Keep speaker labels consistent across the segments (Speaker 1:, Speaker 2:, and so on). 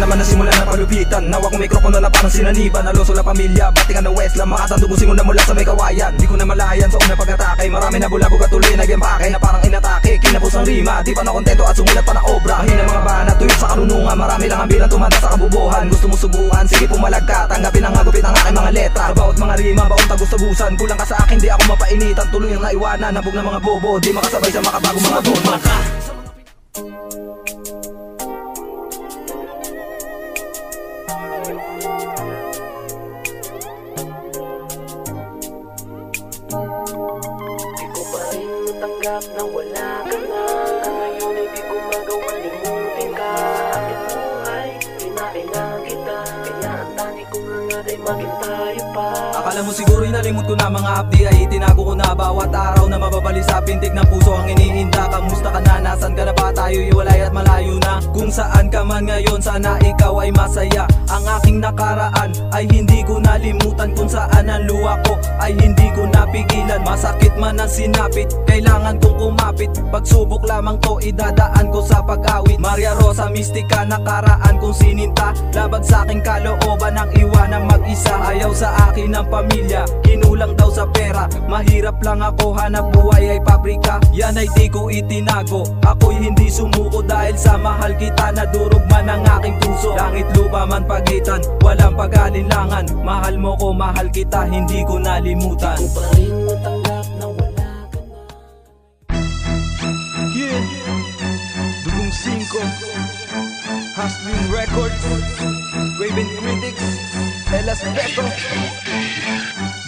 Speaker 1: naman na simula ng palupitan. Nawa kong mikropono na parang sinaniban. Alonso la pamilya, Batikan na West lang. Makatandog singon na mula sa may kawayan. Di ko na malayan sa unang pag-atake. Marami na bulabog at tuloy nag-empake na parang inatake. Kinapos ang rima, di pa na kontento at sumulat pa na obra. Mahina mga banat, tuyot sa karunungan. Marami lang ang bilang tumanda sa kabubuhan. Gusto mo subukan, sige pumalag ka. Tanggapin ang hagupit ang aking mga letra. Bawat mga rima, baon tagus-tagusan. Kulang ka sa akin, di ako mapainitan. Tuloy ang naiwanan, habog ng mga bobo. Di makasabay sa makabagong mga tono.
Speaker 2: Tanggap na wala ka na. Ngayon ay di ko magawang limutin ka. Aking buhay, kinailangan kita. Kaya ang tani ko lang nga ay maging tayo pa.
Speaker 1: Akala mo siguro inalimot ko na mga hapdi ay itinago ko na. Bawat araw na mababali sa pintig ng puso ang iniinda. Kamusta ka na? Nasaan ka na ba? Tayo iwalay at malayo na. Kung saan ka man ngayon, sana ikaw ay masaya. Ang aking nakaraan ay hindi ko nalimutan. Kung saan ang luha ko ay hindi ko napigilan. Masakit man ang sinapit, kailangan kong kumapit. Pagsubok lamang to, idadaan ko sa pag-awit. Maria Rosa, mistika, nakaraan kong sininta. Labag sa aking kalooban ang iwanang mag-isa. Ayaw sa akin ng pamilya, kinulang daw sa pera. Mahirap lang ako, hanap buhay ay pabrika. Yan ay di ko itinago, ako'y hindi sumuko. Dahil sa mahal kita, nadurog man ang aking puso. Langit lupa man pagitan, walang pag-alinlangan. Mahal mo ko, mahal kita, hindi ko nalimutan.
Speaker 2: Di ko pa rin matanggap na wala ka na.
Speaker 3: Yeah, Dugong 5, Hustling Records, Raven Critics, El Aspecto.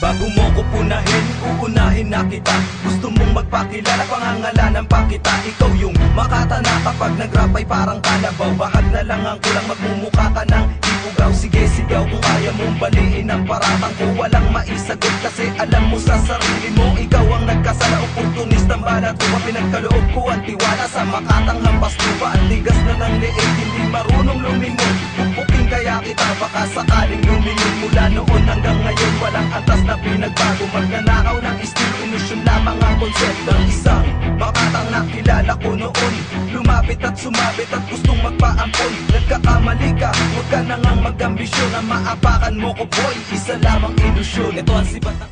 Speaker 1: Bago mo ko punahin, uunahin na kita. Gusto mong magpakilala, pangangalanan pa kita. Ikaw yung makatana kapag nag-rap ay parang kalabaw. Bahag na lang ang kulang, magmumukha ka ng ipugaw. Sige sigaw kung kaya mong baliin ang paratang ko. Walang maisagot kasi alam mo sa sarili mo. Ikaw ang nagkasala, oportunistang balat ko. Pinagkaloob ko ang tiwala sa makatang hampas lupa. At tigas na ng leeg, hindi marunong lumingon. Pupuking kaya kita, baka sakaling lumingon. Mula noon hanggang ngayon, walang antas na pinagbago. Magnanakaw ng estilo, ilusyon lamang ang konsepto. Isang makatang nakilala ko noon, lumapit at sumabit at gustong magpaampon. Nagkakamali ka, huwag ka na ngang mag-ambisyon. Na maapakan mo ko boy, isa lamang ilusyon. Ito ang sibat na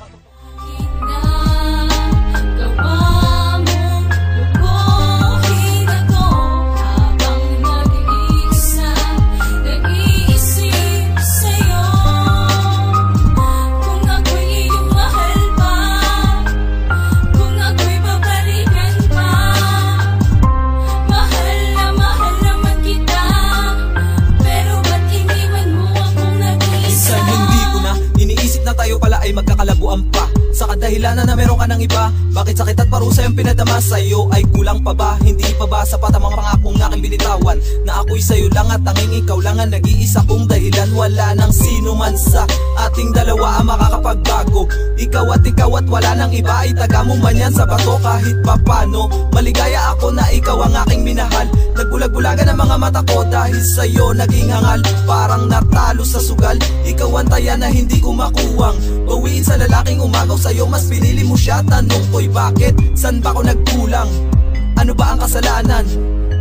Speaker 1: magkakalabuan pa. Sa kadahilanan na meron ka ng iba. Bakit sakit at parusa yung pinadama sa'yo? Ay kulang pa ba? Hindi pa ba sapat ang mga pangakong aking binitawan? Na ako'y sa'yo lang at tanging ikaw lang ang nag-iisa kong dahilan. Wala nang sino man sa ating dalawa ang makakapagbago. Ikaw at wala nang iba. Ay taga mo man yan sa bato kahit papano. Maligaya ako na ikaw ang aking minahal. Nagbulag-bulagan ang mga mata ko dahil sa'yo naging hangal. Parang natalo sa sugal. Ikaw ang taya na hindi ko makuwang bawiin sa lalaking umagaw sa'yo. Mas pinili mo siya, tanong ko'y bakit? San ba ko nagkulang? Ano ba ang kasalanan?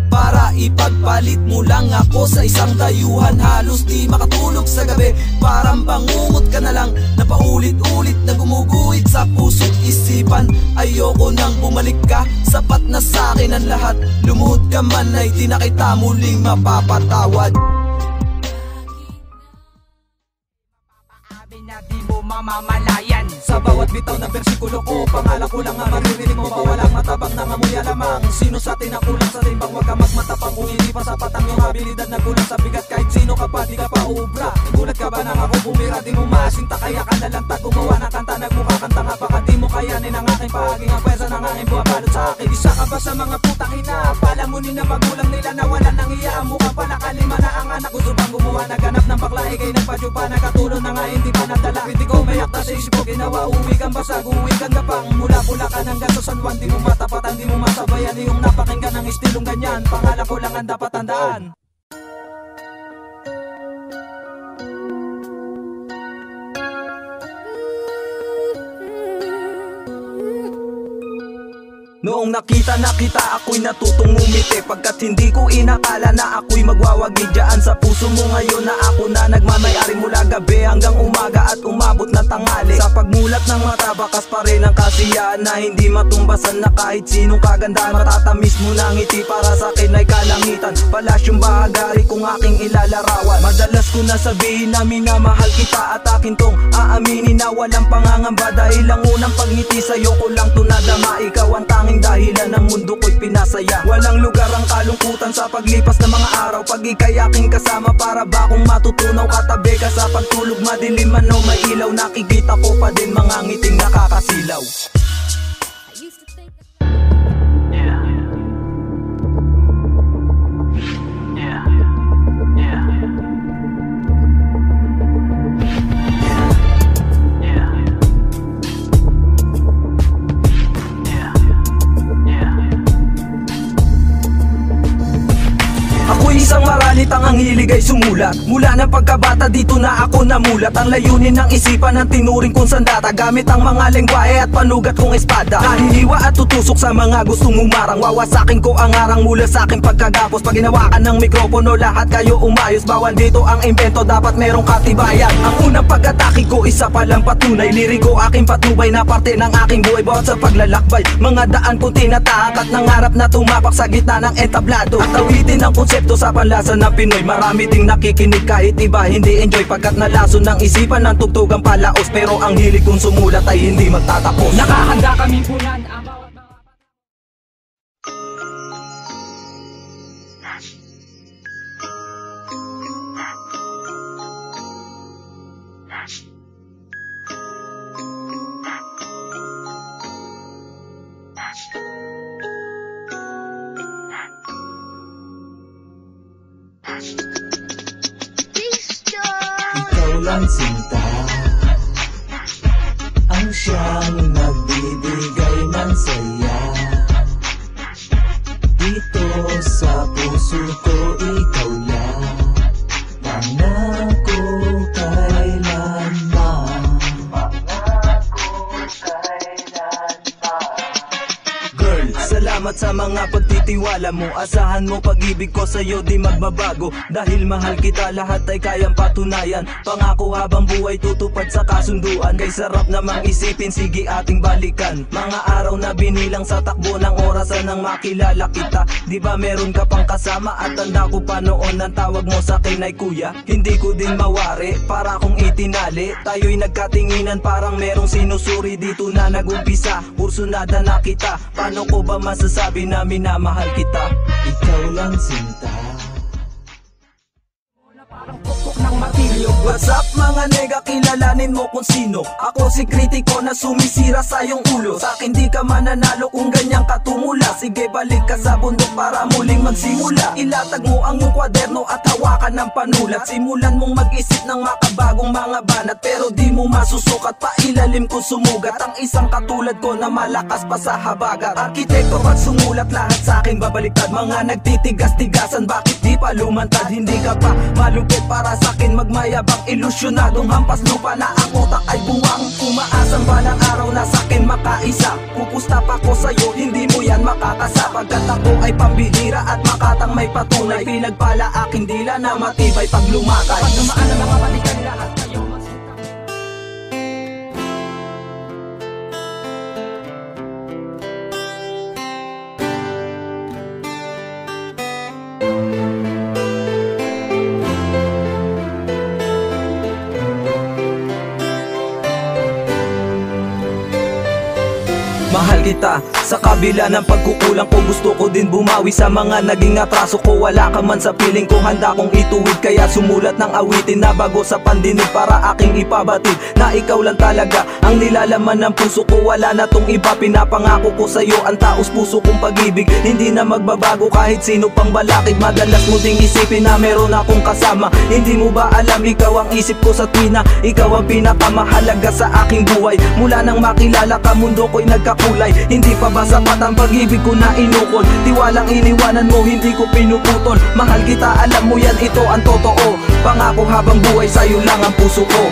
Speaker 1: Para ipagpalit mo lang ako sa isang dayuhan. Halos di makatulog sa gabi, parang bangungot ka na lang na paulit-ulit na gumuguhit sa puso't isipan. Ayoko nang bumalik ka, sapat na sa'kin ang lahat. Lumuhod ka man ay di na kita muling mapapatawad. Na di mo mamamalayan sa bawat bitaw ng bersikulo ko. Pangalan ko lang ang maririnig mo ba? Walang matabang na ngamuya lamang. Sino sa atin ang kulang sa timbang? Huwag ka magmatapang kung hindi pa sapat ang iyong abilidad. Nagkulang sa bigat kahit sino ka pa, di ka pa ubra. Gulat ka ba nang ako bumira? Di mo masinta kaya ka na lang gumawa ng kanta. Nagmukha kanta nga baka di mo kayanin ang aking pahaging. Ang pwesa ng aking buwabalot sa akin. Isa ka ba sa mga putang ina? Palamunin na magulang nila na wala nang iya. Ang mukha pa nakalima na ang anak. Gusto bang gumawa naganap ng bakla? Ikay nagpadyo pa, nagkatulong na nga hindi pa nadala. Hindi ko may akta sa isip ko ginawa. Uwi kang basag, uwi kang gapang. Mula Bulacan hanggang sa San Juan. Di mo matapatan, di mo masabayan. Yung napakinggan ng estilong ganyan. Pangalan ko lang ang dapat tandaan. Noong nakita na kita ako'y natutong umiti, pagkat hindi ko inakala na ako'y magwawagi dyan sa puso mo ngayon na ako na nagmamayari mula gabi hanggang umaga at umabot ng tanghali. Sa pagmulat ng mata bakas pa rin ang kasiyahan na hindi matumbasan na kahit sinong kagandahan. Matatamis mo na ngiti para sa akin ay kalangitan, palasyong bahagari kung aking ilalarawan. Madalas ko na sabihin na minamahal kita at akin tong aaminin na walang pangangamba, dahil ang unang pagngiti sa'yo ko lang to nadama. Ikaw ang tanging dahilan ng mundo ko'y pinasaya. Walang lugar ang kalungkutan sa paglipas ng mga araw, pag ika'y aking kasama para ba kung matutunaw katabi ka sa pagtulog. Madilim man o may ilaw, nakikita ko pa din mga ngiting nakakasilaw. Isang maralitang ang hilig ay sumulat. Mula ng pagkabata dito na ako namulat. Ang layunin ng isipan ng tinuring kong sandata, gamit ang mga lengguwahe at panugat kong espada. Nahiliwa at tutusok sa mga gustong umarang, wawasakin ko ang arang mula sa aking pagkagapos. Pag hinawakan ng mikropono lahat kayo umayos, bawal dito ang invento, dapat merong katibayan. Ang unang pag-atake ko isa palang patunay, liriko aking patnubay na parte ng aking buhay. Bawat sa paglalakbay, mga daan kong tinatahak at nangarap na tumapak sa gitna ng entablado. At awitin ang konsepto sa panlasa ng Pinoy. Marami ding nakikinig kahit iba hindi enjoy, pagkat nalason ng isipan ng tugtugang palaos. Pero ang hilig kong sumulat ay hindi magtatapos.
Speaker 4: Nakahanda kaming punan ang bawat
Speaker 5: ikaw lang sinta ang siyang nagbibigay ng saya. Dito sa puso ko ikaw lang, pangako kailanman.
Speaker 1: Girl, salamat sa mga pagtitiwala mo. Asahan mo pag-ibig ko sa'yo di magbabago, dahil mahal kita lahat ay kayang patunayan. Pangako habang buhay tutupad sa kasunduan, kay sarap namang isipin sige ating balikan. Mga araw na binilang sa takbo ng orasan nang makilala kita. Di ba meron ka pang kasama at tanda ko pa noon ang tawag mo sa akin ay kuya. Hindi ko din mawari para kung itinali, tayo'y nagkatinginan parang merong sinusuri. Dito na nagumpisa, kursunada na kita. Paano ko ba masasabi na minamahal kita?
Speaker 5: Ikaw lang sinta.
Speaker 1: What's up mga nega, kilalanin mo kung sino. Ako si kritiko na sumisira sa iyong ulo. Sa'kin di ka mananalo kung ganyang katumula. Sige balik ka sa bundok para muling magsimula. Ilatag mo ang iyong kwaderno at hawakan ng panulat. Simulan mong mag-isip ng makabagong mga banat, pero di mo masusukat pa ilalim kung sumugat. Ang isang katulad ko na malakas pa sa habagat. Arkitekto pag sumulat lahat sa'kin babaliktad. Mga nagtitigas-tigasan bakit di pa lumantad? Hindi ka pa malupit para sa'kin magmayabang, ilusyonadong hampas lupa na ang utak ay buwang. Umaasang balang araw na sa'kin makaisa. Pupusta pa ko sa'yo, hindi mo yan makakasa. Pagkat ako ay pambihira at makatang may patunay. Pinagpala aking dila na matibay pag lumakay.
Speaker 4: pag dumaan na mga balikan lahat kayo magsita.
Speaker 1: Mahal kita sa kabila ng pagkukulang ko. Gusto ko din bumawi sa mga naging atraso ko. Wala ka man sa piling ko, handa kong ituwid. Kaya sumulat ng awitin na bago sa pandinig para aking ipabatid na ikaw lang talaga ang nilalaman ng puso ko. Wala na tong iba, pinapangako ko sa'yo ang taos puso kong pag-ibig. Hindi na magbabago kahit sino pang balakid. Madalas mo ding isipin na meron akong kasama. Hindi mo ba alam, ikaw ang isip ko sa tuwina. Ikaw ang pinakamahalaga sa aking buhay. Mula nang makilala ka, mundo ko'y nagkakulay. Hindi pa ba sapat ang pag-ibig ko na inukol? Tiwalang iniwanan mo, hindi ko pinuputol. Mahal kita, alam mo yan, ito ang totoo. Pangako habang buhay, sa'yo lang ang puso ko.